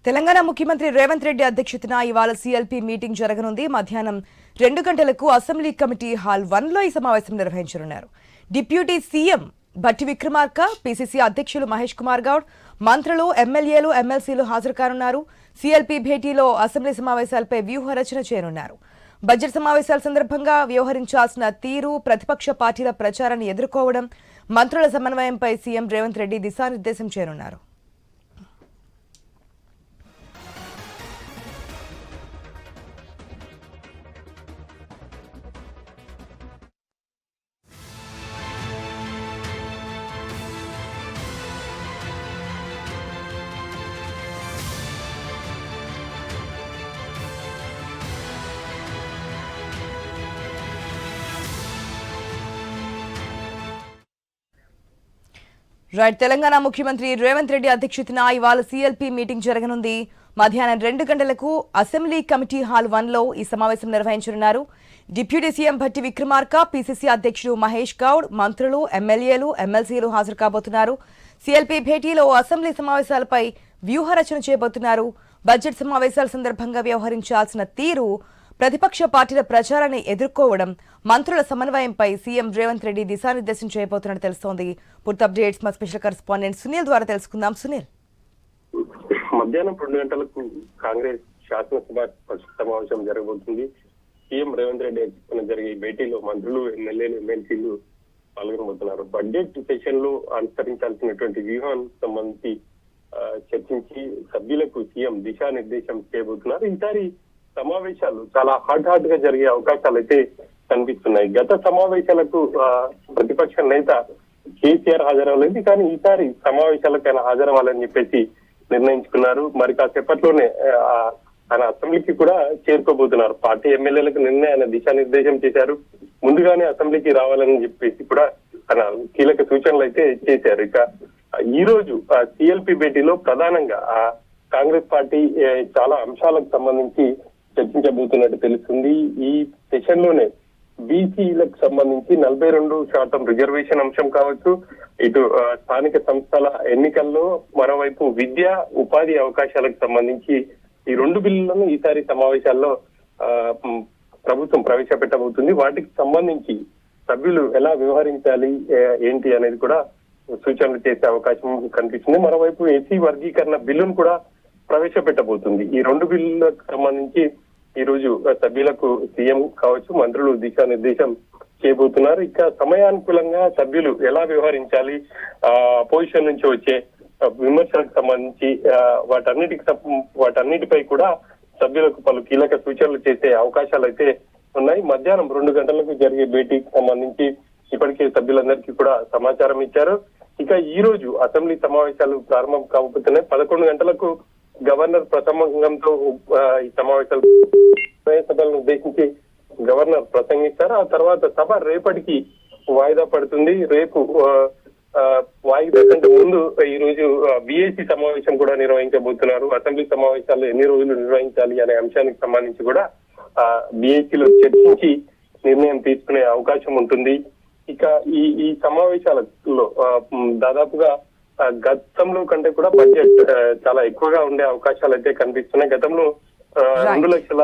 తెలంగాణ ముఖ్యమంత్రి రేవంత్ రెడ్డి అధ్యక్షతన ఇవాళ సీఎల్పీ మీటింగ్ జరగనుంది. మధ్యాహ్నం 2 గంటలకు అసెంబ్లీ కమిటీ హాల్ 1లో ఈ సమావేశం నిర్వహించనున్నారు. Deputy CM Bhatti Vikramarka, PCC అధ్యక్షులు మహేష్ కుమార్ గౌడ్, మంత్రులు, ఎమ్మెల్యేలు, ఎమ్మెల్సీలు హాజరు కానున్నారు. సీఎల్పీ భేటీలో అసెంబ్లీ సమావేశాలపై వ్యూహరచన చేయనున్నారు. బడ్జెట్ సమావేశాల సందర్భంగా వ్యవహరించాల్సిన తీరు, ప్రతిపక్ష పార్టీల ప్రచారాన్ని ఎదుర్కోవడం, మంత్రుల సమన్వయంపై సీఎం రేవంత్ రెడ్డి దిశానిర్దేశం చేయనున్నారు. తెలంగాణ ముఖ్యమంత్రి రేవంత్ రెడ్డి అధ్యక్షతన ఇవాళ సీఎల్పీ మీటింగ్ జరగనుంది. మధ్యాహ్నం 2 గంటలకు అసెంబ్లీ కమిటీ హాల్ 1లో ఈ సమావేశం నిర్వహించనున్నారు. Deputy CM Bhatti Vikramarka, PCC అధ్యక్షుడు మహేష్ గౌడ్, మంత్రులు, ఎమ్మెల్యేలు, ఎమ్మెల్సీలు హాజరు కాబోతున్నారు. సీఎల్పీ భేటీలో అసెంబ్లీ సమావేశాలపై వ్యూహరచన చేయబోతున్నారు. బడ్జెట్ సమావేశాల సందర్భంగా వ్యవహరించాల్సిన తీరు, ప్రతిపక్ష పార్టీల ప్రచారాన్ని ఎదుర్కోవడం, మంత్రుల సమన్వయంపై సీఎం రేవంత్ రెడ్డి దిశానిర్దేశం చేయబోతున్నట్టు తెలుస్తోంది. పూర్తి అప్డేట్స్ మా స్పెషల్ కరెస్పాండెంట్ సునీల్ ద్వారా తెలుసుకుందాం. సునీల్, మధ్యాహ్నం 2 గంటలకు కాంగ్రెస్ శాసనసభ సమావేశం జరగబోతుంది. సీఎం రేవంత్ రెడ్డి అధ్యక్షతన జరిగే భేటీలో మంత్రులు, ఎమ్మెల్యేలు, ఎమ్మెల్సీలు పాల్గొనబోతున్నారు. బడ్జెట్ సెషన్ లో అనుసరించాల్సినటువంటి వ్యూహానికి సంబంధించి చర్చించి సభ్యులకు సీఎం దిశానిర్దేశం చేయబోతున్నారు. ఈసారి సమావేశాలు చాలా హాట్ గా జరిగే అవకాశాలు అయితే కనిపిస్తున్నాయి. గత సమావేశాలకు ప్రతిపక్ష నేత కేసీఆర్ హాజరవ్వలేదు, కానీ ఈసారి సమావేశాలకు ఆయన హాజరవ్వాలని చెప్పేసి నిర్ణయించుకున్నారు. మరి కాసేపట్లోనే ఆయన అసెంబ్లీకి కూడా చేరుకోబోతున్నారు. పార్టీ ఎమ్మెల్యేలకు నిన్నే ఆయన దిశానిర్దేశం చేశారు. ముందుగానే అసెంబ్లీకి రావాలని చెప్పేసి కూడా ఆయన కీలక సూచనలు అయితే చేశారు. ఇక ఈ రోజు సీఎల్పీ భేటీలో ప్రధానంగా కాంగ్రెస్ పార్టీ చాలా అంశాలకు సంబంధించి చర్చించబోతున్నట్టు తెలుస్తుంది. ఈ సెషన్ లోనే బీసీలకు సంబంధించి 42% రిజర్వేషన్ అంశం కావచ్చు, ఇటు స్థానిక సంస్థల ఎన్నికల్లో, మరోవైపు విద్య, ఉపాధి అవకాశాలకు సంబంధించి ఈ 2 బిల్లులను ఈసారి సమావేశాల్లో ప్రభుత్వం ప్రవేశపెట్టబోతుంది. వాటికి సంబంధించి సభ్యులు ఎలా వ్యవహరించాలి ఏంటి అనేది కూడా సూచనలు చేసే అవకాశం కనిపిస్తుంది. మరోవైపు ఎస్సీ వర్గీకరణ బిల్లును కూడా ప్రవేశపెట్టబోతుంది. ఈ 2 బిల్లులకు సంబంధించి ఈ రోజు సభ్యులకు సీఎం కావచ్చు, మంత్రులు దిశానిర్దేశం చేయబోతున్నారు. ఇక సమయానుకూలంగా సభ్యులు ఎలా వ్యవహరించాలి, అపోజిషన్ నుంచి వచ్చే విమర్శలకు సంబంధించి వాటన్నిటిపై కూడా సభ్యులకు పలు కీలక సూచనలు చేసే అవకాశాలు అయితే ఉన్నాయి. మధ్యాహ్నం 2 గంటలకు జరిగే భేటీకి సంబంధించి ఇప్పటికే సభ్యులందరికీ కూడా సమాచారం ఇచ్చారు. ఇక ఈ రోజు అసెంబ్లీ సమావేశాలు ప్రారంభం కాబోతున్నాయి. 11 గంటలకు గవర్నర్ ప్రసంగంతో ఈ సమావేశాలు సభలను ఉద్దేశించి గవర్నర్ ప్రసంగిస్తారు. ఆ తర్వాత సభ రేపటికి వాయిదా పడుతుంది. రేపు వాయిదా కంటే ముందు ఈ రోజు బీఏసీ సమావేశం కూడా నిర్వహించబోతున్నారు. అసెంబ్లీ సమావేశాలు ఎన్ని రోజులు నిర్వహించాలి అనే అంశానికి సంబంధించి కూడా బీఏసీలో చర్చించి నిర్ణయం తీసుకునే అవకాశం ఉంటుంది. ఇక ఈ సమావేశాలలో దాదాపుగా గతంలో కంటే కూడా బడ్జెట్ చాలా ఎక్కువగా ఉండే అవకాశాలు అయితే కనిపిస్తున్నాయి. గతంలో 2 లక్షల